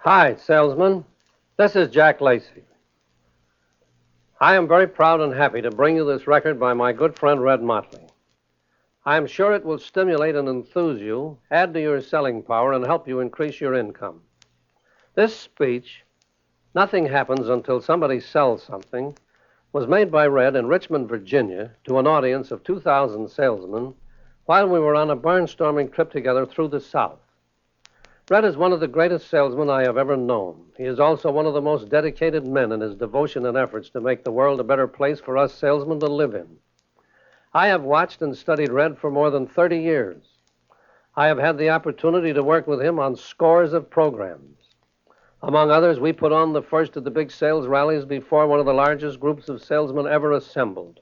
Hi, salesman. This is Jack Lacey. I am very proud and happy to bring you this record by my good friend Red Motley. I am sure it will stimulate and enthuse you, add to your selling power, and help you increase your income. This speech, "Nothing Happens Until Somebody Sells Something," was made by Red in Richmond, Virginia, to an audience of 2,000 salesmen while we were on a barnstorming trip together through the South. Red is one of the greatest salesmen I have ever known. He is also one of the most dedicated men in his devotion and efforts to make the world a better place for us salesmen to live in. I have watched and studied Red for more than 30 years. I have had the opportunity to work with him on scores of programs. Among others, we put on the first of the big sales rallies before one of the largest groups of salesmen ever assembled.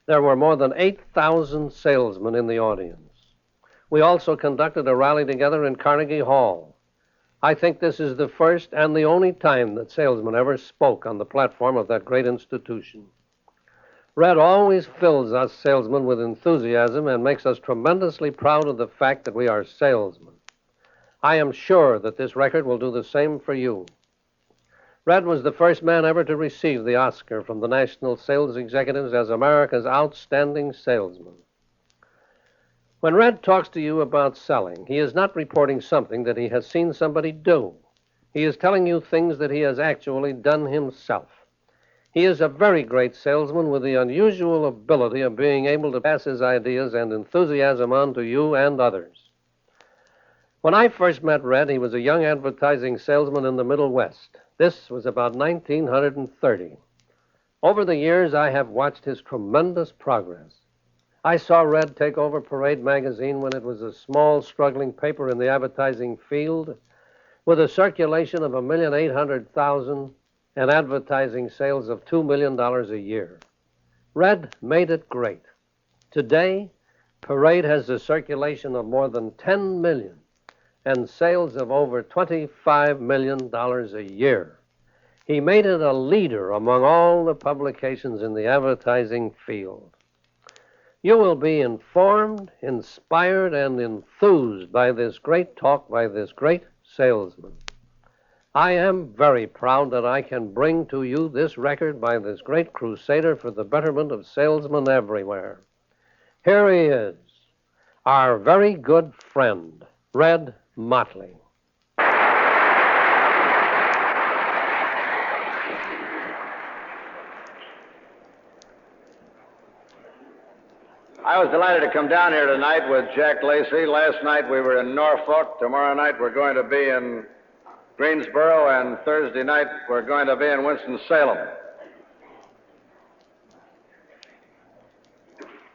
There were more than 8,000 salesmen in the audience. We also conducted a rally together in Carnegie Hall. I think this is the first and the only time that salesmen ever spoke on the platform of that great institution. Red always fills us salesmen with enthusiasm and makes us tremendously proud of the fact that we are salesmen. I am sure that this record will do the same for you. Red was the first man ever to receive the Oscar from the National Sales Executives as America's Outstanding Salesman. When Red talks to you about selling, he is not reporting something that he has seen somebody do. He is telling you things that he has actually done himself. He is a very great salesman with the unusual ability of being able to pass his ideas and enthusiasm on to you and others. When I first met Red, he was a young advertising salesman in the Middle West. This was about 1930. Over the years, I have watched his tremendous progress. I saw Red take over Parade magazine when it was a small, struggling paper in the advertising field with a circulation of 1,800,000 and advertising sales of $2 million a year. Red made it great. Today, Parade has a circulation of more than 10 million and sales of over $25 million a year. He made it a leader among all the publications in the advertising field. You will be informed, inspired, and enthused by this great talk by this great salesman. I am very proud that I can bring to you this record by this great crusader for the betterment of salesmen everywhere. Here he is, our very good friend, Red Motley. I was delighted to come down here tonight with Jack Lacey. Last night we were in Norfolk. Tomorrow night we're going to be in Greensboro, and Thursday night we're going to be in Winston-Salem.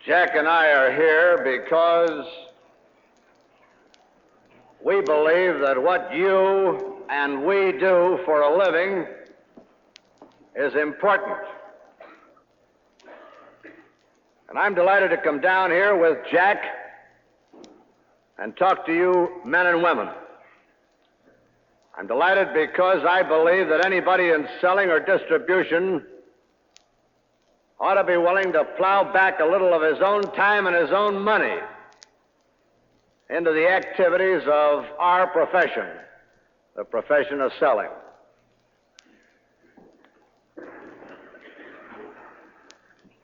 Jack and I are here because we believe that what you and we do for a living is important. And I'm delighted to come down here with Jack and talk to you men and women. I'm delighted because I believe that anybody in selling or distribution ought to be willing to plow back a little of his own time and his own money into the activities of our profession, the profession of selling.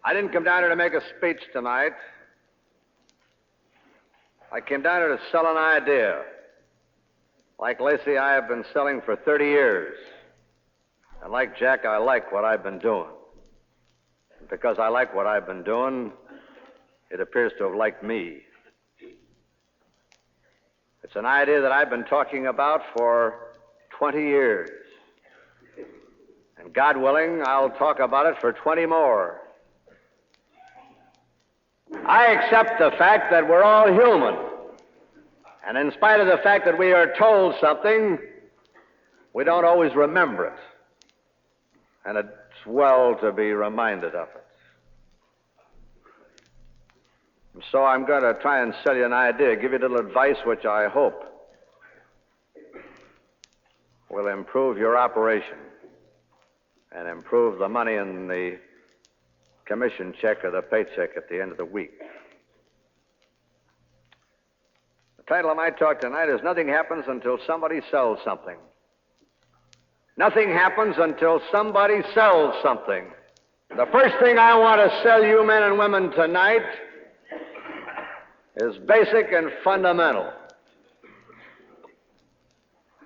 I didn't come down here to make a speech tonight. I came down here to sell an idea. Like Lacey, I have been selling for 30 years. And like Jack, I like what I've been doing. And because I like what I've been doing, it appears to have liked me. It's an idea that I've been talking about for 20 years. And God willing, I'll talk about it for 20 more. I accept the fact that we're all human. And in spite of the fact that we are told something, we don't always remember it. And it's well to be reminded of it. And so I'm going to try and sell you an idea, give you a little advice which I hope will improve your operation and improve the money in the commission check or the paycheck at the end of the week. The title of my talk tonight is Nothing Happens Until Somebody Sells Something. Nothing happens until somebody sells something. The first thing I want to sell you men and women tonight is basic and fundamental.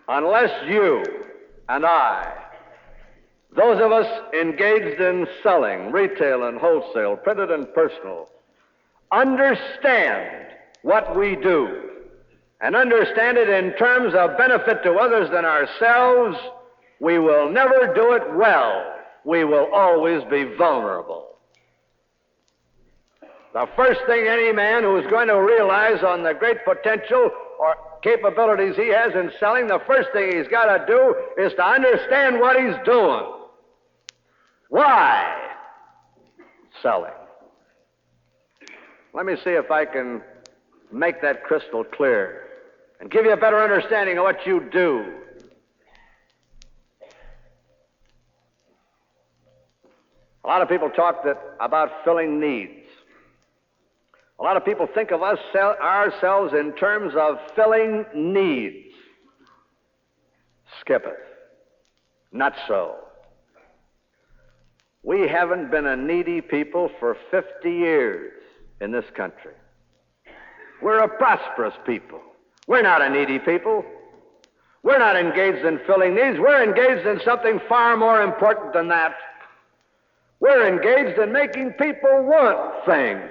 Unless you and I, those of us engaged in selling, retail and wholesale, printed and personal, understand what we do and understand it in terms of benefit to others than ourselves, we will never do it well. We will always be vulnerable. The first thing any man who is going to realize on the great potential or capabilities he has in selling, the first thing he's got to do is to understand what he's doing. Why selling? Let me see if I can make that crystal clear and give you a better understanding of what you do. A lot of people talk about filling needs. A lot of people think of ourselves in terms of filling needs. Skip it. Not so. We haven't been a needy people for 50 years in this country. We're a prosperous people. We're not a needy people. We're not engaged in filling needs. We're engaged in something far more important than that. We're engaged in making people want things.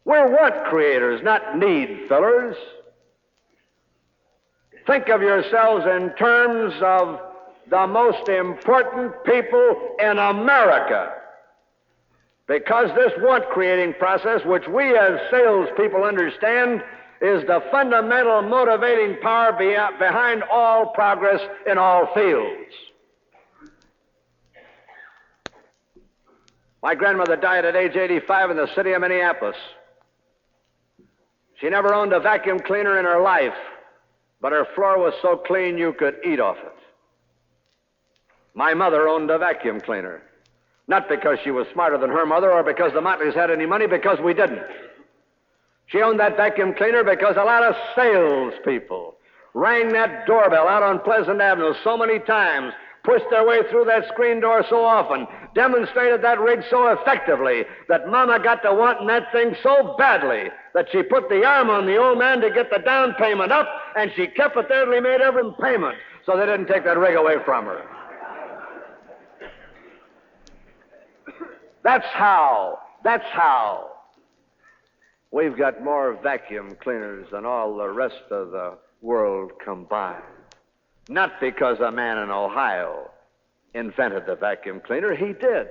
We're want creators, not need fillers. Think of yourselves in terms of the most important people in America. Because this want-creating process, which we as salespeople understand, is the fundamental motivating power behind all progress in all fields. My grandmother died at age 85 in the city of Minneapolis. She never owned a vacuum cleaner in her life, but her floor was so clean you could eat off it. My mother owned a vacuum cleaner, not because she was smarter than her mother or because the Motleys had any money, because we didn't. She owned that vacuum cleaner because a lot of salespeople rang that doorbell out on Pleasant Avenue so many times, pushed their way through that screen door so often, demonstrated that rig so effectively that Mama got to wanting that thing so badly that she put the arm on the old man to get the down payment up, and she kept it there till he made every payment so they didn't take that rig away from her. That's how we've got more vacuum cleaners than all the rest of the world combined. Not because a man in Ohio invented the vacuum cleaner. He did.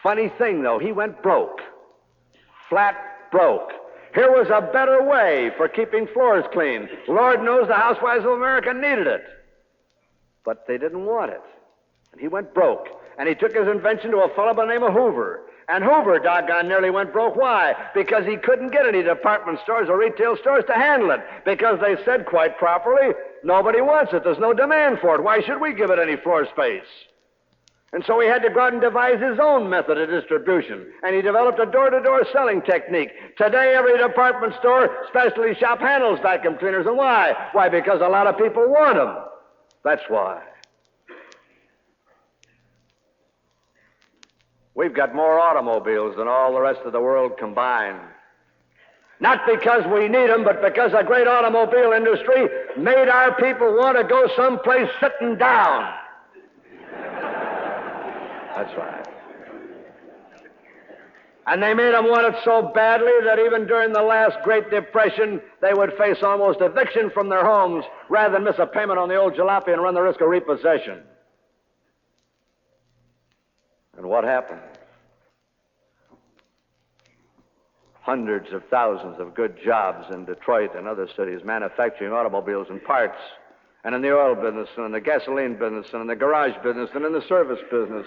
Funny thing, though, he went broke. Flat broke. Here was a better way for keeping floors clean. Lord knows the housewives of America needed it. But they didn't want it. And he went broke. And he took his invention to a fellow by the name of Hoover. And Hoover, doggone nearly went broke. Why? Because he couldn't get any department stores or retail stores to handle it. Because they said quite properly, nobody wants it. There's no demand for it. Why should we give it any floor space? And so he had to go out and devise his own method of distribution. And he developed a door-to-door selling technique. Today, every department store, specialty shop handles vacuum cleaners. And why? Why? Because a lot of people want them. That's why. We've got more automobiles than all the rest of the world combined. Not because we need them, but because a great automobile industry made our people want to go someplace sitting down. That's right. And they made them want it so badly that even during the last Great Depression, they would face almost eviction from their homes rather than miss a payment on the old jalopy and run the risk of repossession. And what happened? Hundreds of thousands of good jobs in Detroit and other cities manufacturing automobiles and parts, and in the oil business, and in the gasoline business, and in the garage business, and in the service business.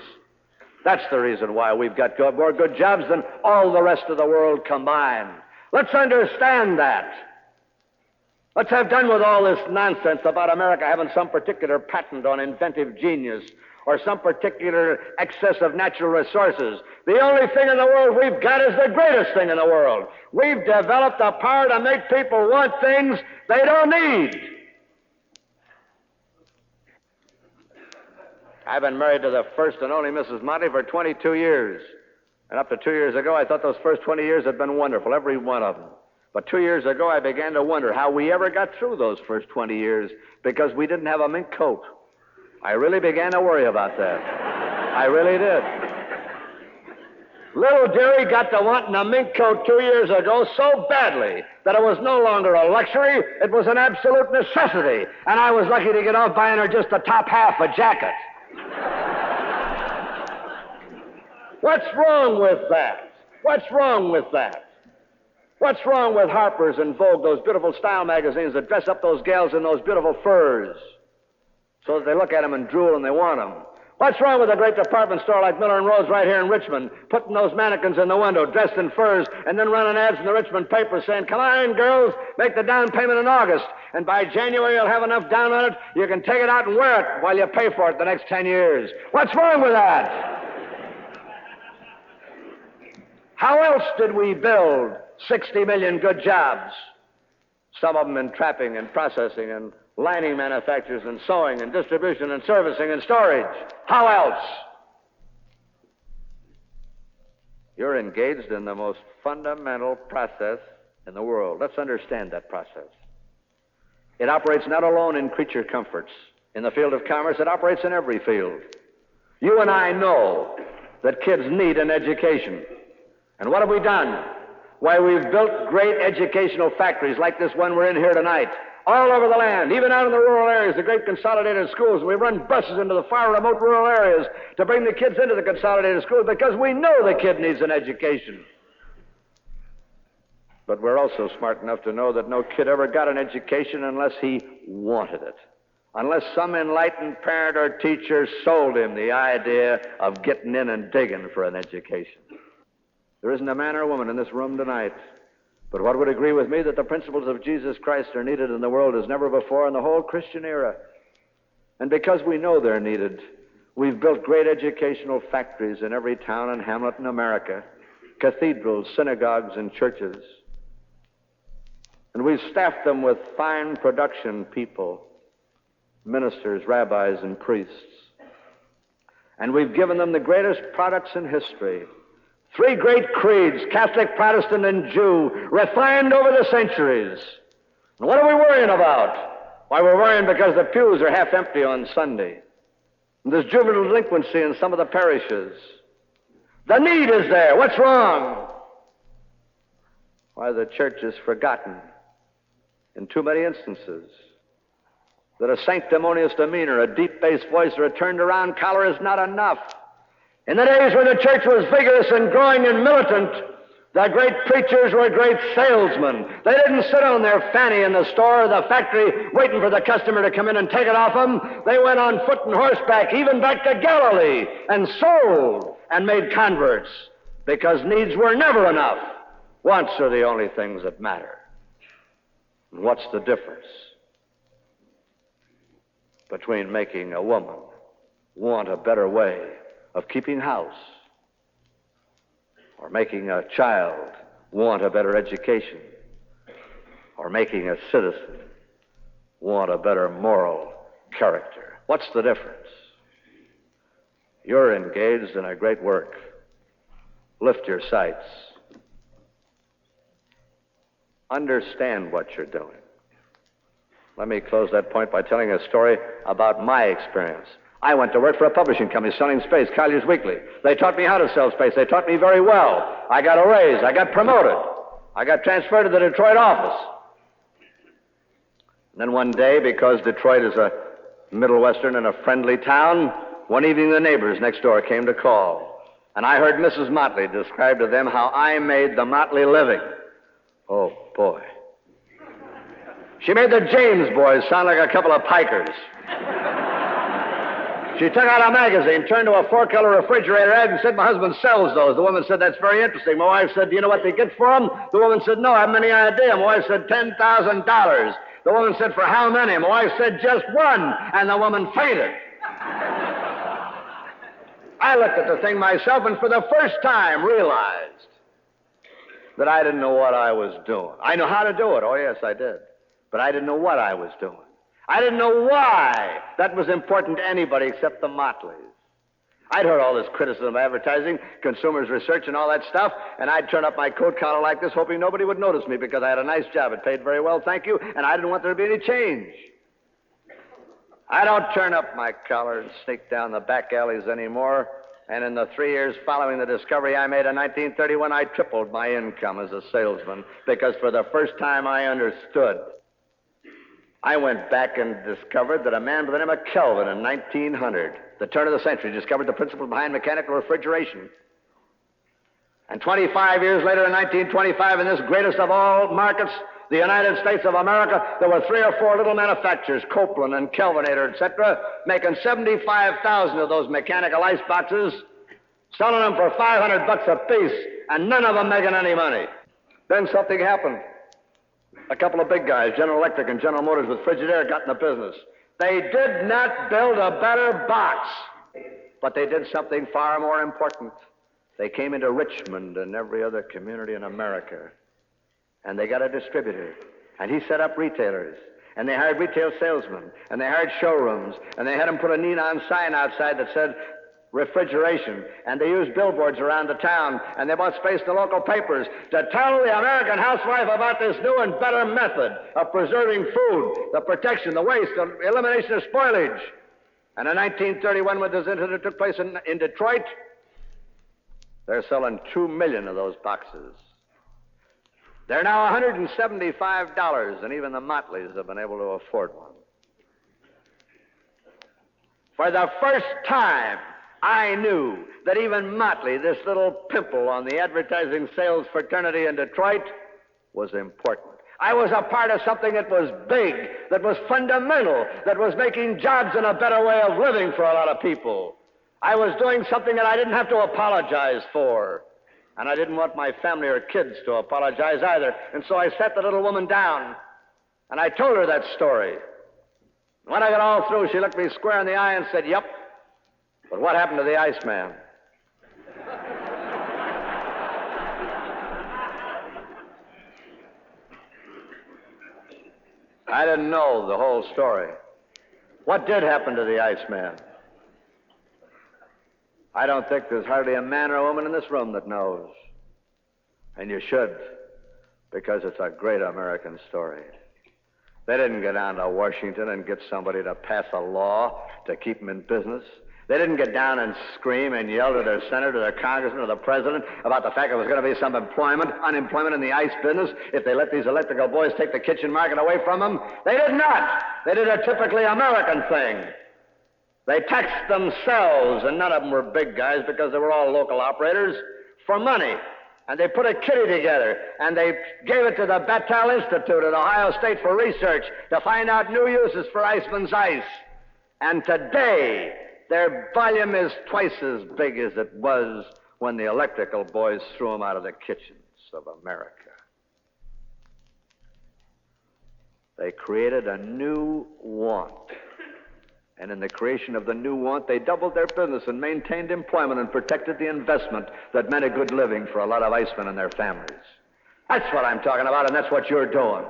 That's the reason why we've got more good jobs than all the rest of the world combined. Let's understand that. Let's have done with all this nonsense about America having some particular patent on inventive genius or some particular excess of natural resources. The only thing in the world we've got is the greatest thing in the world. We've developed the power to make people want things they don't need. I've been married to the first and only Mrs. Motley for 22 years. And up to 2 years ago, I thought those first 20 years had been wonderful, every one of them. But 2 years ago, I began to wonder how we ever got through those first 20 years because we didn't have a mink coat. I really began to worry about that. I really did. Little dearie got to wanting a mink coat 2 years ago so badly that it was no longer a luxury, it was an absolute necessity. And I was lucky to get off buying her just the top half a jacket. What's wrong with that? What's wrong with that? What's wrong with Harper's and Vogue, those beautiful style magazines that dress up those gals in those beautiful furs so that they look at them and drool and they want them? What's wrong with a great department store like Miller & Rose right here in Richmond, putting those mannequins in the window dressed in furs and then running ads in the Richmond paper saying, come on, girls, make the down payment in August, and by January you'll have enough down on it, you can take it out and wear it while you pay for it the next 10 years. What's wrong with that? How else did we build 60 million good jobs? Some of them in trapping and processing and lining manufacturers and sewing and distribution and servicing and storage. How else? You're engaged in the most fundamental process in the world. Let's understand that process. It operates not alone in creature comforts. In the field of commerce, it operates in every field. You and I know that kids need an education. And what have we done? Why, we've built great educational factories like this one we're in here tonight, all over the land, even out in the rural areas, the great consolidated schools. We run buses into the far remote rural areas to bring the kids into the consolidated schools because we know the kid needs an education. But we're also smart enough to know that no kid ever got an education unless he wanted it, unless some enlightened parent or teacher sold him the idea of getting in and digging for an education. There isn't a man or a woman in this room tonight but what would agree with me that the principles of Jesus Christ are needed in the world as never before in the whole Christian era. And because we know they're needed, we've built great educational factories in every town and hamlet in America, cathedrals, synagogues, and churches. And we've staffed them with fine production people, ministers, rabbis, and priests. And we've given them the greatest products in history. 3 great creeds, Catholic, Protestant, and Jew, refined over the centuries. And what are we worrying about? Why, we're worrying because the pews are half empty on Sunday. And there's juvenile delinquency in some of the parishes. The need is there. What's wrong? Why, the church is forgotten in too many instances. That a sanctimonious demeanor, a deep bass voice, or a turned-around collar is not enough. In the days when the church was vigorous and growing and militant, the great preachers were great salesmen. They didn't sit on their fanny in the store or the factory waiting for the customer to come in and take it off them. They went on foot and horseback, even back to Galilee, and sold and made converts because needs were never enough. Wants are the only things that matter. And what's the difference between making a woman want a better way of keeping house, or making a child want a better education, or making a citizen want a better moral character? What's the difference? You're engaged in a great work. Lift your sights. Understand what you're doing. Let me close that point by telling a story about my experience. I went to work for a publishing company selling space, Collier's Weekly. They taught me how to sell space. They taught me very well. I got a raise. I got promoted. I got transferred to the Detroit office. And then one day, because Detroit is a Middle Western and a friendly town, one evening the neighbors next door came to call. And I heard Mrs. Motley describe to them how I made the Motley living. Oh, boy. She made the James boys sound like a couple of pikers. She took out a magazine, turned to a 4-color refrigerator ad and said, my husband sells those. The woman said, that's very interesting. My wife said, do you know what they get for them? The woman said, no, I haven't any idea. My wife said, $10,000. The woman said, for how many? My wife said, just one. And the woman fainted. I looked at the thing myself and for the first time realized that I didn't know what I was doing. I know how to do it. Oh, yes, I did. But I didn't know what I was doing. I didn't know why that was important to anybody except the Motleys. I'd heard all this criticism of advertising, consumers' research, and all that stuff, and I'd turn up my coat collar like this, hoping nobody would notice me because I had a nice job. It paid very well, thank you, and I didn't want there to be any change. I don't turn up my collar and sneak down the back alleys anymore, and in the 3 years following the discovery I made in 1931, I tripled my income as a salesman because for the first time I understood. I went back and discovered that a man by the name of Kelvin in 1900, the turn of the century, discovered the principle behind mechanical refrigeration. And 25 years later, in 1925, in this greatest of all markets, the United States of America, there were 3 or 4 little manufacturers, Copeland and Kelvinator, etc., making 75,000 of those mechanical ice boxes, selling them for $500 a piece, and none of them making any money. Then something happened. A couple of big guys, General Electric and General Motors with Frigidaire, got in the business. They did not build a better box, but they did something far more important. They came into Richmond and every other community in America, and they got a distributor, and he set up retailers, and they hired retail salesmen, and they hired showrooms, and they had them put a neon sign outside that said refrigeration, and they used billboards around the town, and they bought space in the local papers to tell the American housewife about this new and better method of preserving food, the protection, the waste, the elimination of spoilage. And in 1931, when this incident took place in Detroit, they're selling 2 million of those boxes. They're now $175, and even the Motleys have been able to afford one. For the first time, I knew that even Motley, this little pimple on the advertising sales fraternity in Detroit, was important. I was a part of something that was big, that was fundamental, that was making jobs and a better way of living for a lot of people. I was doing something that I didn't have to apologize for. And I didn't want my family or kids to apologize either. And so I sat the little woman down, and I told her that story. When I got all through, she looked me square in the eye and said, "Yep, but what happened to the Iceman?" I didn't know the whole story. What did happen to the Iceman? I don't think there's hardly a man or a woman in this room that knows. And you should, because it's a great American story. They didn't go down to Washington and get somebody to pass a law to keep them in business. They didn't get down and scream and yell to their senator, their congressman, or the president about the fact there was going to be some unemployment in the ice business if they let these electrical boys take the kitchen market away from them. They did not. They did a typically American thing. They taxed themselves, and none of them were big guys because they were all local operators, for money. And they put a kitty together, and they gave it to the Battelle Institute at Ohio State for research to find out new uses for Iceman's ice. And today, their volume is twice as big as it was when the electrical boys threw them out of the kitchens of America. They created a new want. And in the creation of the new want, they doubled their business and maintained employment and protected the investment that meant a good living for a lot of icemen and their families. That's what I'm talking about, and that's what you're doing.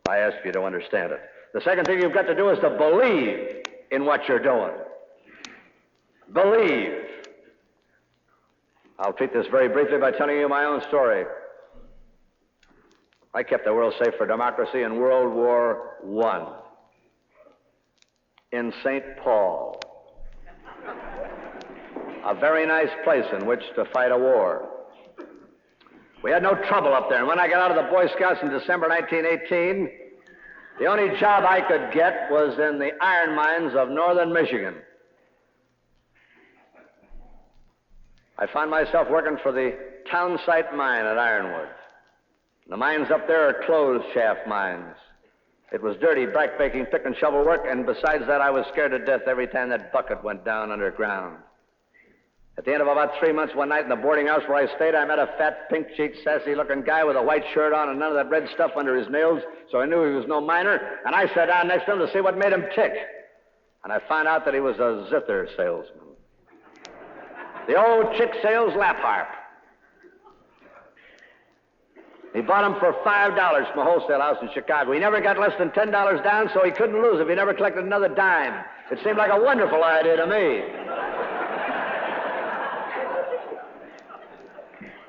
I ask you to understand it. The second thing you've got to do is to believe in what you're doing. Believe. I'll treat this very briefly by telling you my own story. I kept the world safe for democracy in World War I. In St. Paul. A very nice place in which to fight a war. We had no trouble up there, and when I got out of the Boy Scouts in December 1918, the only job I could get was in the iron mines of northern Michigan. I found myself working for the Townsite mine at Ironwood. The mines up there are closed shaft mines. It was dirty, back-breaking, pick and shovel work, and besides that, I was scared to death every time that bucket went down underground. At the end of about 3 months, one night in the boarding house where I stayed, I met a fat, pink-cheeked, sassy-looking guy with a white shirt on and none of that red stuff under his nails, so I knew he was no miner, and I sat down next to him to see what made him tick. And I found out that he was a zither salesman. The old chick sales lap harp. He bought them for $5 from a wholesale house in Chicago. He never got less than $10 down, so he couldn't lose if he never collected another dime. It seemed like a wonderful idea to me.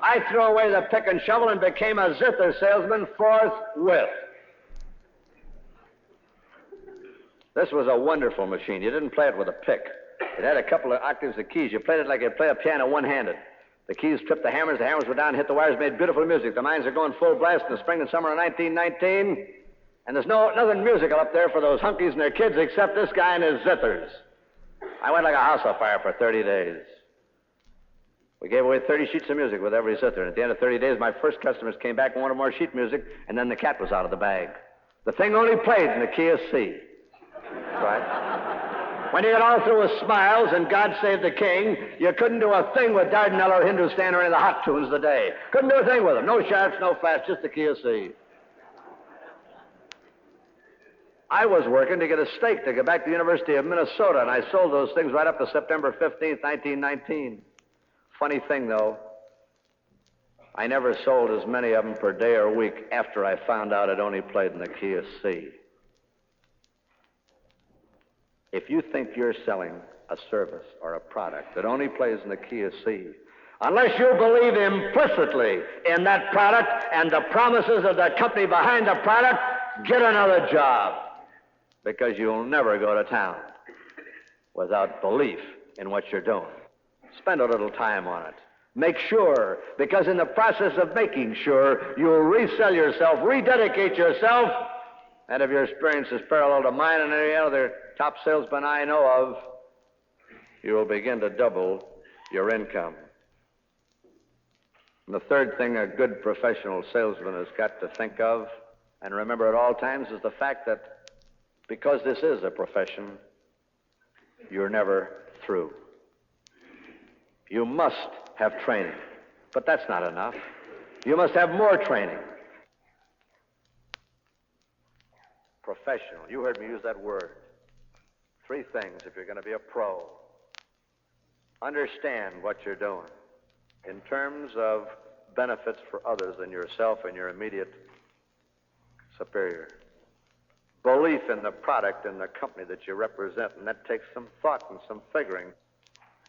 I threw away the pick and shovel and became a zither salesman forthwith. This was a wonderful machine. You didn't play it with a pick. It had a couple of octaves of keys. You played it like you play a piano one-handed. The keys tripped the hammers were down, hit the wires, made beautiful music. The mines are going full blast in the spring and summer of 1919, and there's nothing musical up there for those hunkies and their kids except this guy and his zithers. I went like a house on fire for 30 days. We gave away 30 sheets of music with every zither, and at the end of 30 days, my first customers came back and wanted more sheet music, and then the cat was out of the bag. The thing only played in the key of C. Right? When you get all through with Smiles and God Save the King, you couldn't do a thing with Dardanelle or Hindustan or any of the hot tunes of the day. Couldn't do a thing with them. No sharps, no flats, just the key of C. I was working to get a stake to go back to the University of Minnesota, and I sold those things right up to September 15th, 1919. Funny thing, though, I never sold as many of them per day or week after I found out it only played in the key of C. If you think you're selling a service or a product that only plays in the key of C, unless you believe implicitly in that product and the promises of the company behind the product, get another job, because you'll never go to town without belief in what you're doing. Spend a little time on it. Make sure, because in the process of making sure, you'll resell yourself, rededicate yourself, and if your experience is parallel to mine and any other top salesman I know of, you will begin to double your income. And the third thing a good professional salesman has got to think of and remember at all times is the fact that because this is a profession, you're never through. You must have training, but that's not enough. You must have more training. Professional. You heard me use that word. 3 things if you're going to be a pro. Understand what you're doing in terms of benefits for others than yourself and your immediate superior. Belief in the product and the company that you represent, and that takes some thought and some figuring.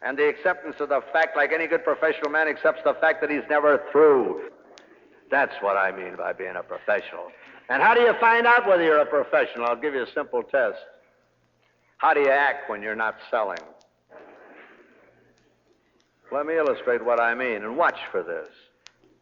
And the acceptance of the fact, like any good professional man accepts the fact that he's never through. That's what I mean by being a professional. And how do you find out whether you're a professional? I'll give you a simple test. How do you act when you're not selling? Let me illustrate what I mean, and watch for this.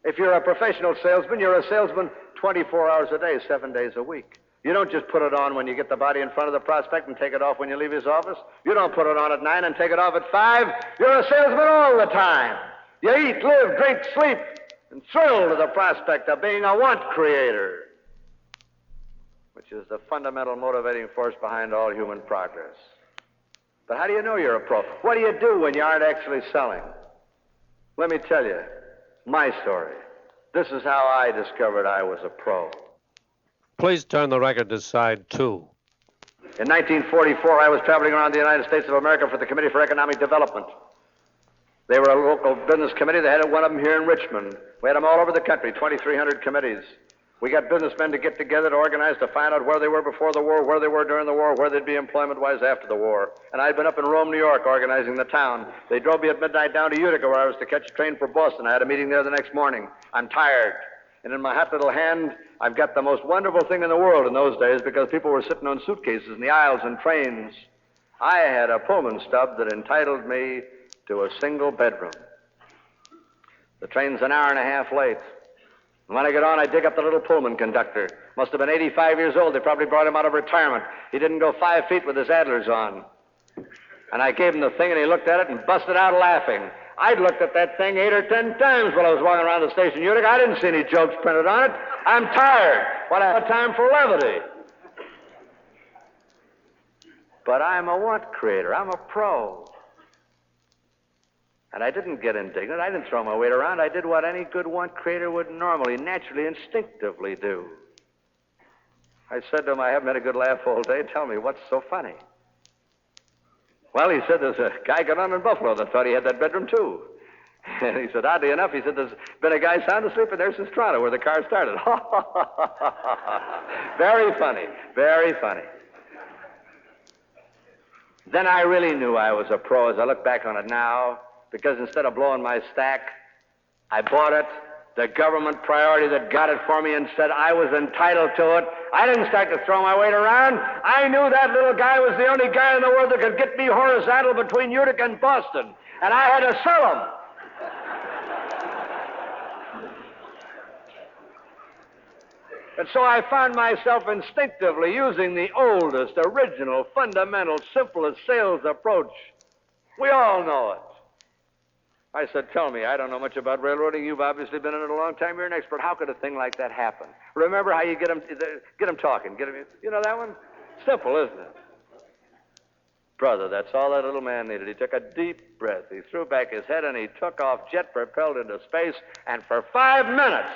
If you're a professional salesman, you're a salesman 24 hours a day, 7 days a week. You don't just put it on when you get the body in front of the prospect and take it off when you leave his office. You don't put it on at 9 and take it off at 5. You're a salesman all the time. You eat, live, drink, sleep, and thrill to the prospect of being a want creator, which is the fundamental motivating force behind all human progress. But how do you know you're a pro? What do you do when you aren't actually selling? Let me tell you my story. This is how I discovered I was a pro. Please turn the record to side 2. In 1944, I was traveling around the United States of America for the Committee for Economic Development. They were a local business committee. They had one of them here in Richmond. We had them all over the country, 2,300 committees. We got businessmen to get together to organize to find out where they were before the war, where they were during the war, where they'd be employment-wise after the war. And I'd been up in Rome, New York, organizing the town. They drove me at midnight down to Utica, where I was to catch a train for Boston. I had a meeting there the next morning. I'm tired. And in my hot little hand, I've got the most wonderful thing in the world in those days because people were sitting on suitcases in the aisles and trains. I had a Pullman stub that entitled me to a single bedroom. The train's an hour and a half late. And when I get on, I dig up the little Pullman conductor. Must have been 85 years old. They probably brought him out of retirement. He didn't go 5 feet with his Adlers on. And I gave him the thing, and he looked at it and busted out laughing. I'd looked at that thing 8 or 10 times while I was walking around the station Utica. I didn't see any jokes printed on it. I'm tired. What I have time for levity. But I'm a want creator. I'm a pro. And I didn't get indignant. I didn't throw my weight around. I did what any good want creator would normally, naturally, instinctively do. I said to him, I haven't had a good laugh all day. Tell me, what's so funny? Well, he said, there's a guy got on in Buffalo that thought he had that bedroom, too. And he said, oddly enough, he said, there's been a guy sound asleep in there since Toronto where the car started. Very funny, very funny. Then I really knew I was a pro as I look back on it now, because instead of blowing my stack, I bought it, the government priority that got it for me, and said I was entitled to it. I didn't start to throw my weight around. I knew that little guy was the only guy in the world that could get me horizontal between Utica and Boston, and I had to sell him. And so I found myself instinctively using the oldest, original, fundamental, simplest sales approach. We all know it. I said, tell me, I don't know much about railroading. You've obviously been in it a long time. You're an expert. How could a thing like that happen? Remember how you get them talking. You know that one? Simple, isn't it? Brother, that's all that little man needed. He took a deep breath. He threw back his head, and he took off jet-propelled into space. And for 5 minutes,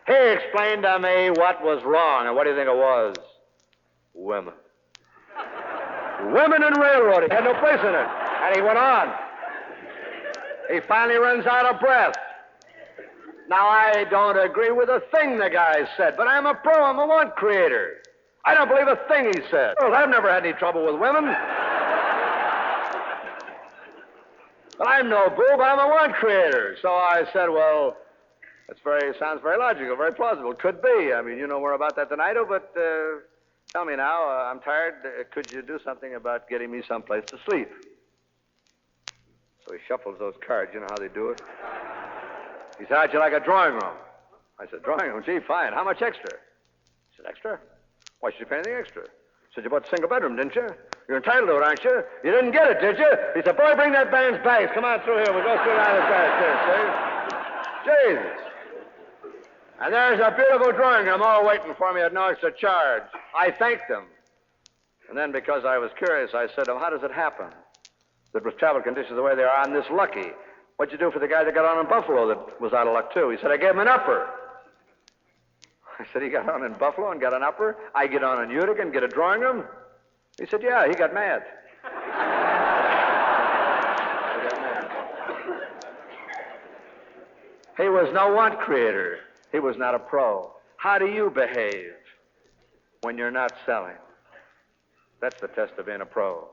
he explained to me what was wrong. And what do you think it was? Women. Women in railroading had no place in it. And he went on. He finally runs out of breath. Now, I don't agree with a thing the guy said, but I'm a pro. I'm a want creator. I don't believe a thing he said. Well, I've never had any trouble with women. But I'm no boob. I'm a want creator. So I said, well, sounds very logical, very plausible. Could be. I mean, you know more about that than I do, but tell me now, I'm tired. Could you do something about getting me someplace to sleep? So he shuffles those cards. You know how they do it? He said, how'd you like a drawing room? I said, drawing room? Gee, fine. How much extra? He said, extra? Why should you pay anything extra? I said, you bought a single bedroom, didn't you? You're entitled to it, aren't you? You didn't get it, did you? He said, boy, bring that band's bags. Come on through here. We'll go through down the stairs, see? Jesus. And there's a beautiful drawing room all waiting for me at no extra charge. I thanked him. And then, because I was curious, I said to him, how does it happen that with travel conditions the way they are, I'm this lucky? What'd you do for the guy that got on in Buffalo that was out of luck, too? He said, I gave him an upper. I said, he got on in Buffalo and got an upper? I get on in Utica and get a drawing room? He said, yeah, he got mad. He was no want creator. He was not a pro. How do you behave when you're not selling? That's the test of being a pro.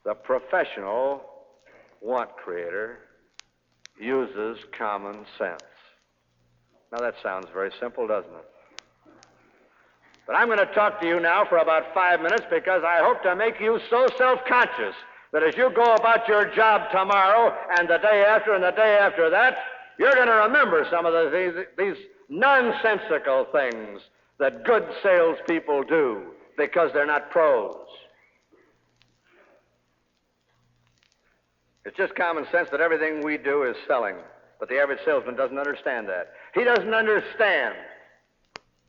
The professional want creator uses common sense. Now, that sounds very simple, doesn't it? But I'm going to talk to you now for about 5 minutes because I hope to make you so self-conscious that as you go about your job tomorrow and the day after and the day after that, you're going to remember some of these nonsensical things that good salespeople do because they're not pros. It's just common sense that everything we do is selling, but the average salesman doesn't understand that. He doesn't understand,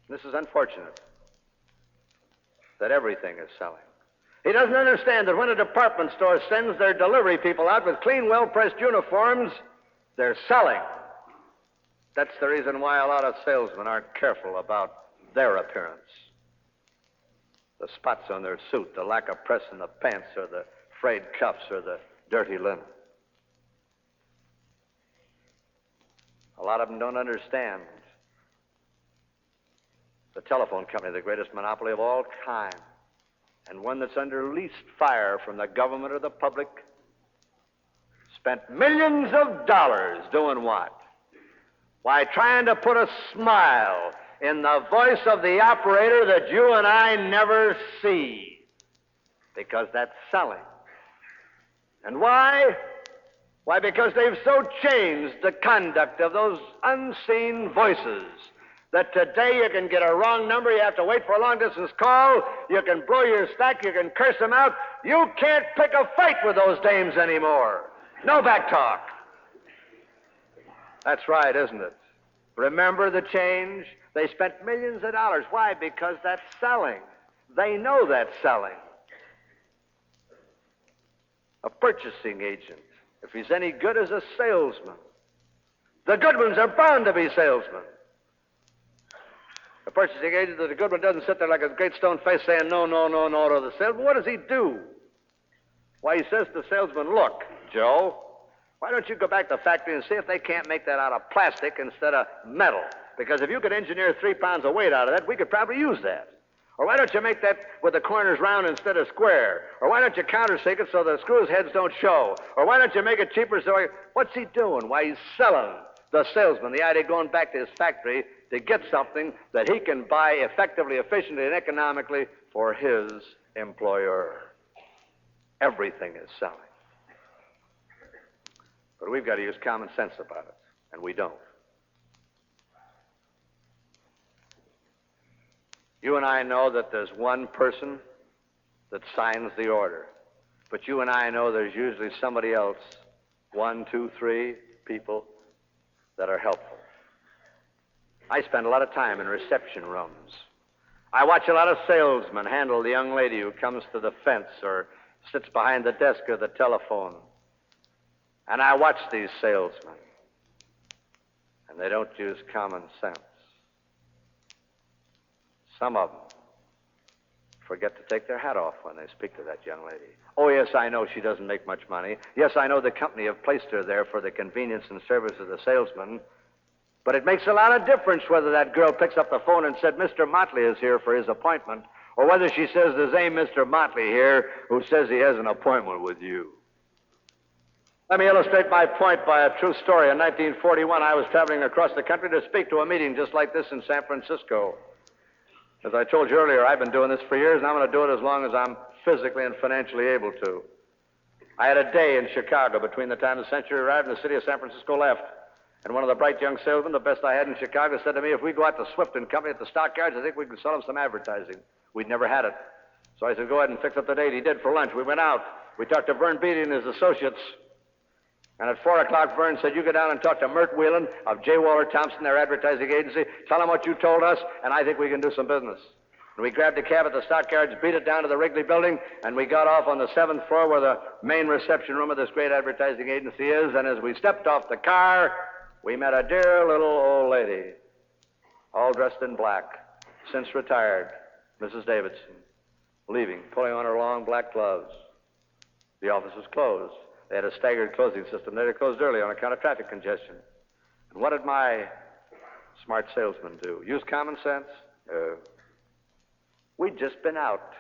this is unfortunate, that everything is selling. He doesn't understand that when a department store sends their delivery people out with clean, well-pressed uniforms, they're selling. That's the reason why a lot of salesmen aren't careful about their appearance. The spots on their suit, the lack of press in the pants, or the frayed cuffs, or the dirty linen. A lot of them don't understand. The telephone company, the greatest monopoly of all time, and one that's under least fire from the government or the public, spent millions of dollars doing what? Why, trying to put a smile in the voice of the operator that you and I never see. Because that's selling. And why? Why, because they've so changed the conduct of those unseen voices that today you can get a wrong number, you have to wait for a long-distance call, you can blow your stack, you can curse them out. You can't pick a fight with those dames anymore. No back talk. That's right, isn't it? Remember the change? They spent millions of dollars. Why? Because that's selling. They know that's selling. A purchasing agent, if he's any good as a salesman, the good ones are bound to be salesmen. A purchasing agent that's a good one doesn't sit there like a great stone face saying no, no, no, no to the salesman. What does he do? Why, he says to the salesman, look, Joe, Why don't you go back to the factory and see if they can't make that out of plastic instead of metal? Because if you could engineer 3 pounds of weight out of that, we could probably use that. Or why don't you make that with the corners round instead of square? Or why don't you countersink it so the screws heads don't show? Or why don't you make it cheaper so what's he doing? Why, he's selling the salesman the idea of going back to his factory to get something that he can buy effectively, efficiently, and economically for his employer. Everything is selling. But we've got to use common sense about it, and we don't. You and I know that there's one person that signs the order. But you and I know there's usually somebody else, 1, 2, 3 people that are helpful. I spend a lot of time in reception rooms. I watch a lot of salesmen handle the young lady who comes to the fence or sits behind the desk or the telephone. And I watch these salesmen, and they don't use common sense. Some of them forget to take their hat off when they speak to that young lady. Oh, yes, I know she doesn't make much money. Yes, I know the company have placed her there for the convenience and service of the salesman. But it makes a lot of difference whether that girl picks up the phone and said, Mr. Motley is here for his appointment, or whether she says, there's a Mr. Motley here who says he has an appointment with you. Let me illustrate my point by a true story. In 1941, I was traveling across the country to speak to a meeting just like this in San Francisco. As I told you earlier, I've been doing this for years, and I'm going to do it as long as I'm physically and financially able to. I had a day in Chicago between the time the Century arrived and the city of San Francisco left. And one of the bright young salesmen, the best I had in Chicago, said to me, if we go out to Swift and Company at the stockyards, I think we can sell them some advertising. We'd never had it. So I said, go ahead and fix up the date. He did for lunch. We went out. We talked to Vern Beatty and his associates. And at 4 o'clock, Vern said, you go down and talk to Mert Whelan of J. Waller Thompson, their advertising agency. Tell them what you told us, and I think we can do some business. And we grabbed a cab at the stockyards, beat it down to the Wrigley building, and we got off on the 7th floor where the main reception room of this great advertising agency is. And as we stepped off the car, we met a dear little old lady, all dressed in black, since retired, Mrs. Davidson, leaving, pulling on her long black gloves. The office was closed. They had a staggered closing system. They had closed early on account of traffic congestion. And what did my smart salesman do? Use common sense? We'd just been out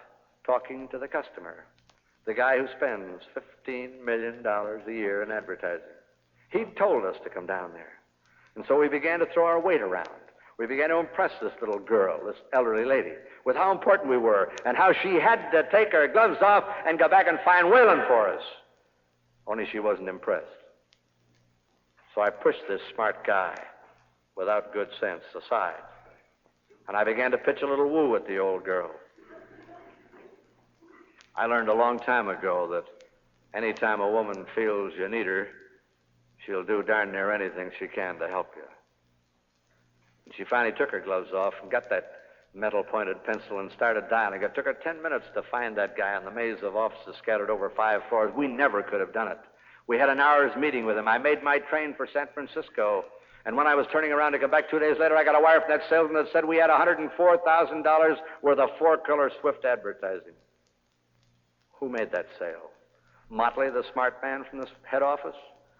talking to the customer, the guy who spends $15 million a year in advertising. He'd told us to come down there. And so we began to throw our weight around. We began to impress this little girl, this elderly lady, with how important we were and how she had to take her gloves off and go back and find Whelan for us. Only she wasn't impressed. So I pushed this smart guy without good sense aside. And I began to pitch a little woo at the old girl. I learned a long time ago that any time a woman feels you need her, she'll do darn near anything she can to help you. And she finally took her gloves off and got that metal-pointed pencil and started dialing. It took her 10 minutes to find that guy in the maze of offices scattered over 5 floors. We never could have done it. We had an hour's meeting with him. I made my train for San Francisco. And when I was turning around to come back 2 days later, I got a wire from that salesman that said we had $104,000 worth of 4-color Swift advertising. Who made that sale? Motley, the smart man from the head office?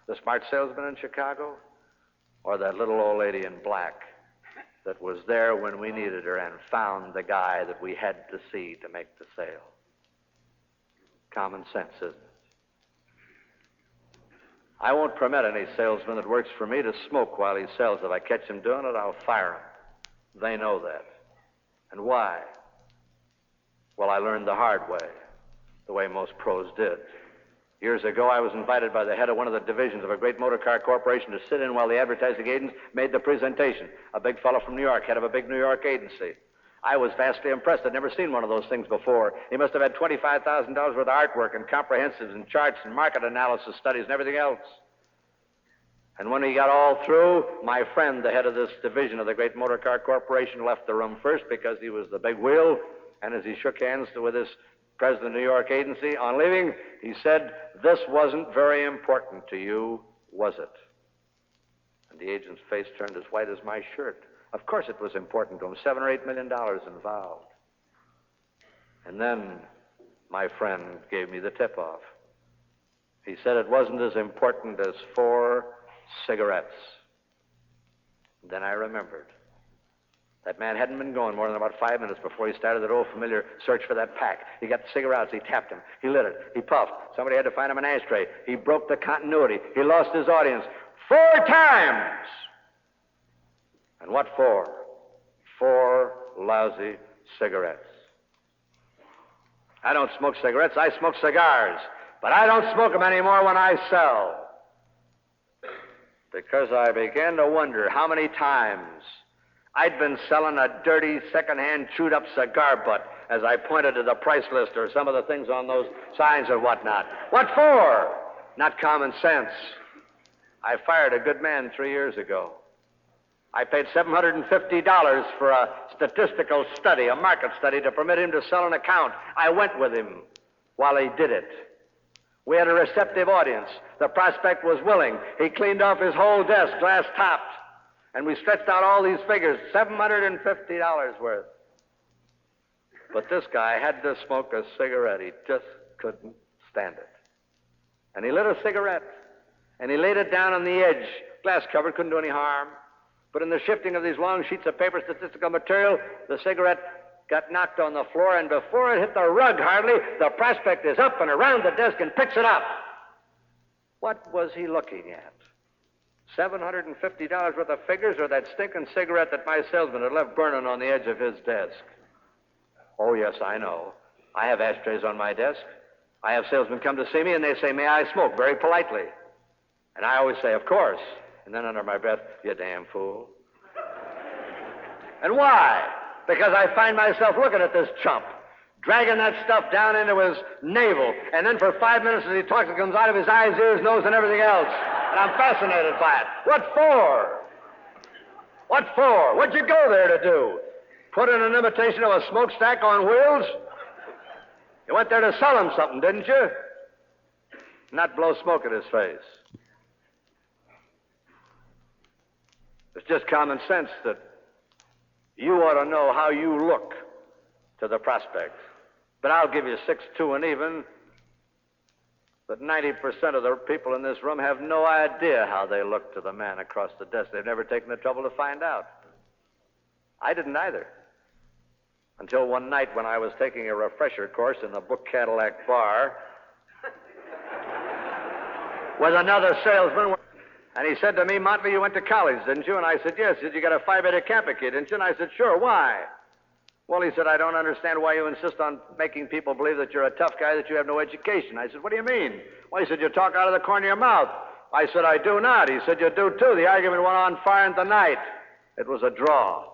The smart salesman in Chicago? Or that little old lady in black that was there when we needed her and found the guy that we had to see to make the sale? Common sense, isn't it? I won't permit any salesman that works for me to smoke while he sells. If I catch him doing it, I'll fire him. They know that. And why? Well, I learned the hard way, the way most pros did. Years ago, I was invited by the head of one of the divisions of a great motor car corporation to sit in while the advertising agents made the presentation. A big fellow from New York, head of a big New York agency. I was vastly impressed. I'd never seen one of those things before. He must have had $25,000 worth of artwork and comprehensives and charts and market analysis studies and everything else. And when he got all through, my friend, the head of this division of the great motor car corporation, left the room first because he was the big wheel. And as he shook hands with his president of the New York agency on leaving, he said, "This wasn't very important to you, was it?" And the agent's face turned as white as my shirt. Of course it was important to him. $7 or $8 million involved. And then my friend gave me the tip-off. He said it wasn't as important as 4 cigarettes. Then I remembered. That man hadn't been going more than about 5 minutes before he started that old familiar search for that pack. He got the cigarettes. He tapped him. He lit it. He puffed. Somebody had to find him an ashtray. He broke the continuity. He lost his audience 4 times. And what for? 4 lousy cigarettes. I don't smoke cigarettes. I smoke cigars. But I don't smoke them anymore when I sell. Because I began to wonder how many times I'd been selling a dirty, second-hand, chewed-up cigar butt as I pointed to the price list or some of the things on those signs or whatnot. What for? Not common sense. I fired a good man 3 years ago. I paid $750 for a statistical study, a market study, to permit him to sell an account. I went with him while he did it. We had a receptive audience. The prospect was willing. He cleaned off his whole desk, glass-topped. And we stretched out all these figures, $750 worth. But this guy had to smoke a cigarette. He just couldn't stand it. And he lit a cigarette, and he laid it down on the edge. Glass covered, couldn't do any harm. But in the shifting of these long sheets of paper, statistical material, the cigarette got knocked on the floor, and before it hit the rug hardly, the prospect is up and around the desk and picks it up. What was he looking at? $750 worth of figures, or that stinking cigarette that my salesman had left burning on the edge of his desk? Oh, yes, I know. I have ashtrays on my desk. I have salesmen come to see me, and they say, "May I smoke?" very politely. And I always say, "Of course." And then under my breath, "You damn fool." And why? Because I find myself looking at this chump, dragging that stuff down into his navel, and then for 5 minutes as he talks, it comes out of his eyes, ears, nose, and everything else. And I'm fascinated by it. What for? What for? What'd you go there to do? Put in an imitation of a smokestack on wheels? You went there to sell him something, didn't you? Not blow smoke at his face. It's just common sense that you ought to know how you look to the prospect. But I'll give you 6-2 and even that 90% of the people in this room have no idea how they look to the man across the desk. They've never taken the trouble to find out. I didn't either. Until one night when I was taking a refresher course in the Book Cadillac bar with another salesman. And he said to me, "Motley, you went to college, didn't you?" And I said, "Yes." He said, "You got a Phi Beta Kappa kid, didn't you?" And I said, "Sure, why?" Well, he said, "I don't understand why you insist on making people believe that you're a tough guy, that you have no education." I said, "What do you mean?" Well, he said, "You talk out of the corner of your mouth." I said, "I do not." He said, "You do too." The argument went on far into the night. It was a draw.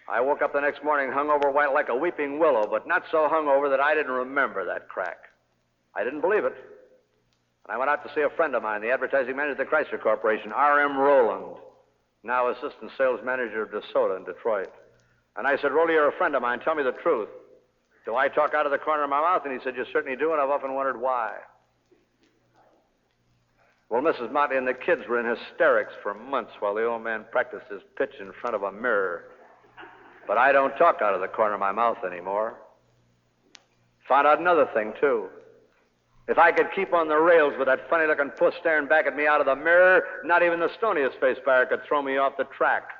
I woke up the next morning hungover white like a weeping willow, but not so hungover that I didn't remember that crack. I didn't believe it. And I went out to see a friend of mine, the advertising manager of the Chrysler Corporation, R.M. Rowland, now assistant sales manager of DeSoto in Detroit. And I said, "Rolly, you're a friend of mine. Tell me the truth. Do I talk out of the corner of my mouth?" And he said, "You certainly do, and I've often wondered why." Well, Mrs. Motley and the kids were in hysterics for months while the old man practiced his pitch in front of a mirror. But I don't talk out of the corner of my mouth anymore. Found out another thing, too. If I could keep on the rails with that funny-looking puss staring back at me out of the mirror, not even the stoniest face buyer could throw me off the track.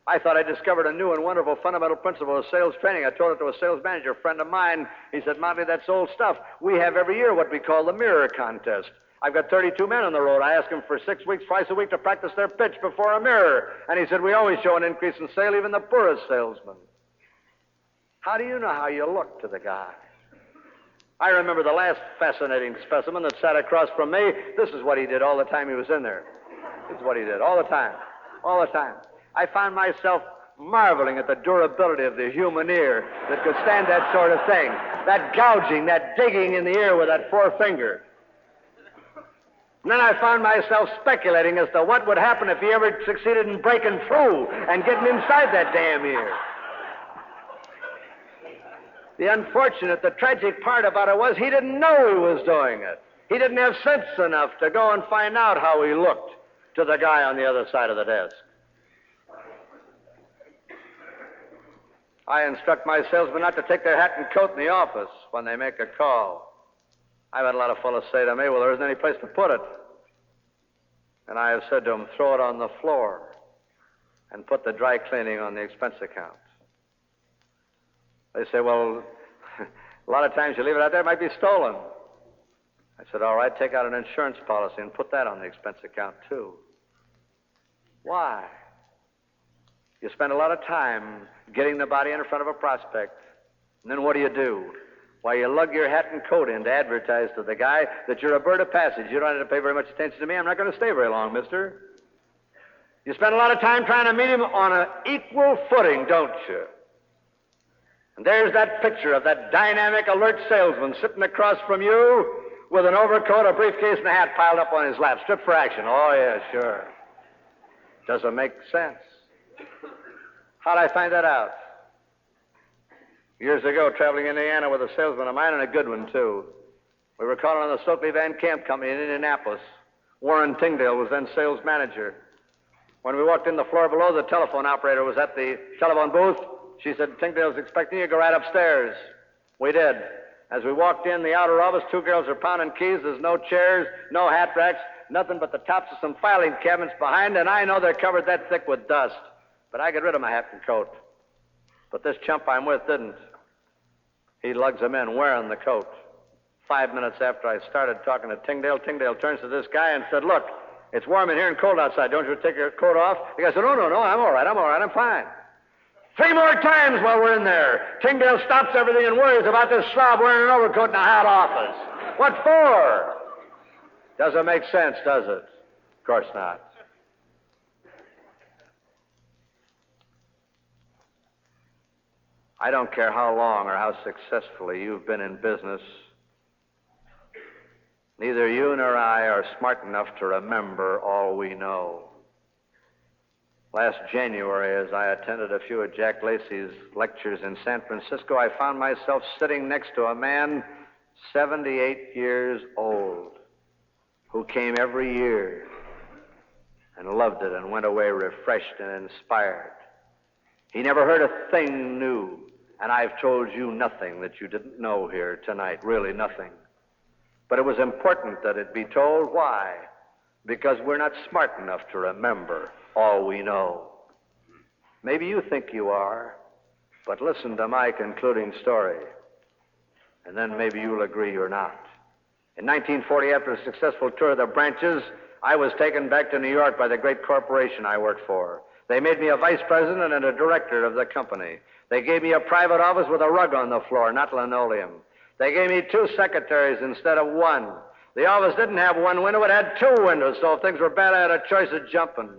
I thought I discovered a new and wonderful fundamental principle of sales training. I told it to a sales manager, a friend of mine. He said, "Motley, that's old stuff. We have every year what we call the mirror contest. I've got 32 men on the road. I ask them for 6 weeks, twice a week, to practice their pitch before a mirror." And he said, "We always show an increase in sale, even the poorest salesman." How do you know how you look to the guy? I remember the last fascinating specimen that sat across from me. This is what he did all the time he was in there. This is what he did all the time. All the time. I found myself marveling at the durability of the human ear that could stand that sort of thing. That gouging, that digging in the ear with that forefinger. And then I found myself speculating as to what would happen if he ever succeeded in breaking through and getting inside that damn ear. The unfortunate, the tragic part about it was he didn't know he was doing it. He didn't have sense enough to go and find out how he looked to the guy on the other side of the desk. I instruct my salesmen not to take their hat and coat in the office when they make a call. I've had a lot of fellows say to me, well, there isn't any place to put it. And I have said to them, throw it on the floor and put the dry cleaning on the expense account. They say, well, a lot of times you leave it out there, it might be stolen. I said, all right, take out an insurance policy and put that on the expense account, too. Why? You spend a lot of time getting the body in front of a prospect, and then what do? Why, you lug your hat and coat in to advertise to the guy that you're a bird of passage. You don't have to pay very much attention to me. I'm not going to stay very long, mister. You spend a lot of time trying to meet him on an equal footing, don't you? And there's that picture of that dynamic, alert salesman sitting across from you with an overcoat, a briefcase, and a hat piled up on his lap. Stripped for action. Oh, yeah, sure. Doesn't make sense. How'd I find that out? Years ago, traveling in Indiana with a salesman of mine, and a good one, too. We were calling on the Stokely Van Camp Company in Indianapolis. Warren Tingdale was then sales manager. When we walked in the floor below, the telephone operator was at the telephone booth. She said, Tingdale's expecting you. Go right upstairs. We did. As we walked in the outer office, two girls are pounding keys. There's no chairs, no hat racks, nothing but the tops of some filing cabinets behind, and I know they're covered that thick with dust. But I got rid of my hat and coat. But this chump I'm with didn't. He lugs them in wearing the coat. 5 minutes after I started talking to Tingdale, Tingdale turns to this guy and said, look, it's warm in here and cold outside. Don't you take your coat off? The guy said, no, I'm all right, I'm fine. 3 more times while we're in there, Tingdale stops everything and worries about this slob wearing an overcoat in a hot office. What for? Doesn't make sense, does it? Of course not. I don't care how long or how successfully you've been in business. Neither you nor I are smart enough to remember all we know. Last January, as I attended a few of Jack Lacey's lectures in San Francisco, I found myself sitting next to a man 78 years old who came every year and loved it and went away refreshed and inspired. He never heard a thing new, and I've told you nothing that you didn't know here tonight, really nothing. But it was important that it be told. Why? Because we're not smart enough to remember all we know. Maybe you think you are, but listen to my concluding story, and then maybe you'll agree you're not. In 1940, after a successful tour of the branches, I was taken back to New York by the great corporation I worked for. They made me a vice president and a director of the company. They gave me a private office with a rug on the floor, not linoleum. They gave me 2 secretaries instead of 1. The office didn't have 1 window, it had 2 windows, so if things were bad, I had a choice of jumping.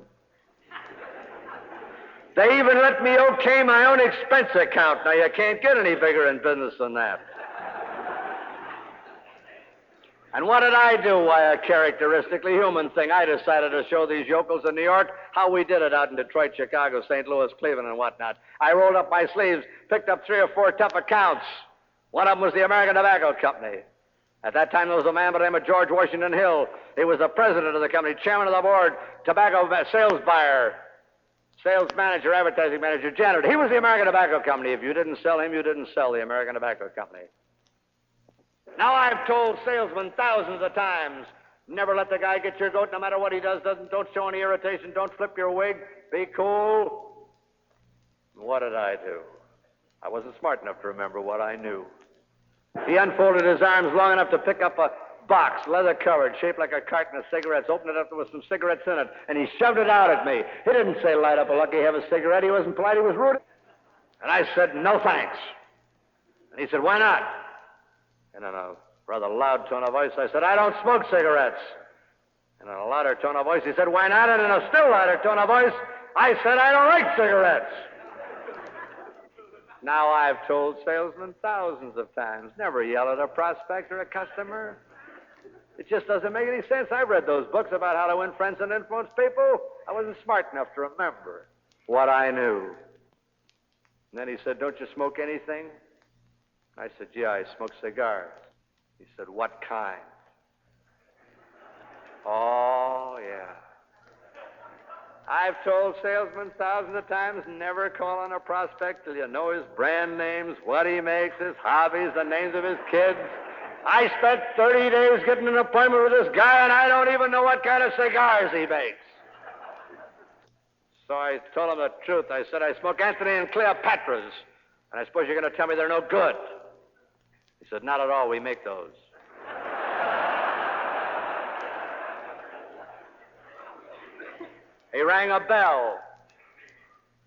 They even let me okay my own expense account. Now, you can't get any bigger in business than that. And what did I do? Why, a characteristically human thing. I decided to show these yokels in New York how we did it out in Detroit, Chicago, St. Louis, Cleveland, and whatnot. I rolled up my sleeves, picked up 3 or 4 tough accounts. One of them was the American Tobacco Company. At that time, there was a man by the name of George Washington Hill. He was the president of the company, chairman of the board, tobacco sales buyer, sales manager, advertising manager, janitor. He was the American Tobacco Company. If you didn't sell him, you didn't sell the American Tobacco Company. Now, I've told salesmen thousands of times, never let the guy get your goat no matter what he does, don't show any irritation, don't flip your wig, be cool. What did I do? I wasn't smart enough to remember what I knew. He unfolded his arms long enough to pick up a box, leather-covered, shaped like a carton of cigarettes, opened it up, there was some cigarettes in it, and he shoved it out at me. He didn't say, light up a lucky, have a cigarette. He wasn't polite, he was rude. And I said, no thanks. And he said, why not? And in a rather loud tone of voice, I said, I don't smoke cigarettes. And in a louder tone of voice, he said, why not? And in a still louder tone of voice, I said, I don't like cigarettes. Now, I've told salesmen thousands of times, never yell at a prospect or a customer. It just doesn't make any sense. I've read those books about how to win friends and influence people. I wasn't smart enough to remember what I knew. And then he said, don't you smoke anything? I said, yeah, I smoke cigars. He said, what kind? Oh, yeah. I've told salesmen thousands of times, never call on a prospect till you know his brand names, what he makes, his hobbies, the names of his kids. I spent 30 days getting an appointment with this guy, and I don't even know what kind of cigars he makes. So I told him the truth. I said, I smoke Anthony and Cleopatra's, and I suppose you're going to tell me they're no good. He said, not at all. We make those. He rang a bell,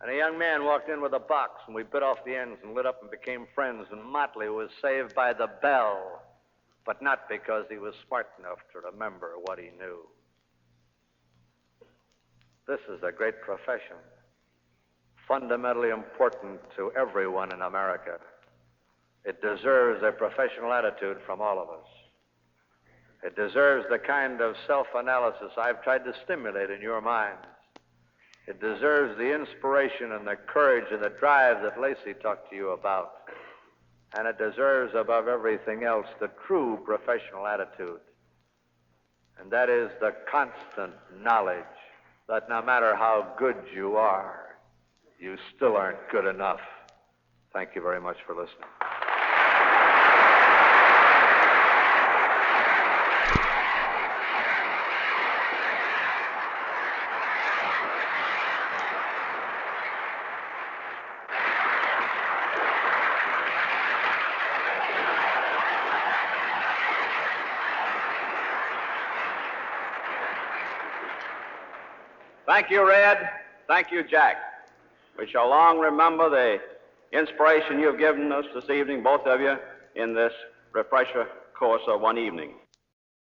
and a young man walked in with a box, and we bit off the ends and lit up and became friends, and Motley was saved by the bell, but not because he was smart enough to remember what he knew. This is a great profession, fundamentally important to everyone in America. It deserves a professional attitude from all of us. It deserves the kind of self-analysis I've tried to stimulate in your minds. It deserves the inspiration and the courage and the drive that Lacey talked to you about. And it deserves, above everything else, the true professional attitude. And that is the constant knowledge that no matter how good you are, you still aren't good enough. Thank you very much for listening. Thank you, Red. Thank you, Jack. We shall long remember the inspiration you've given us this evening, both of you, in this refresher course of one evening.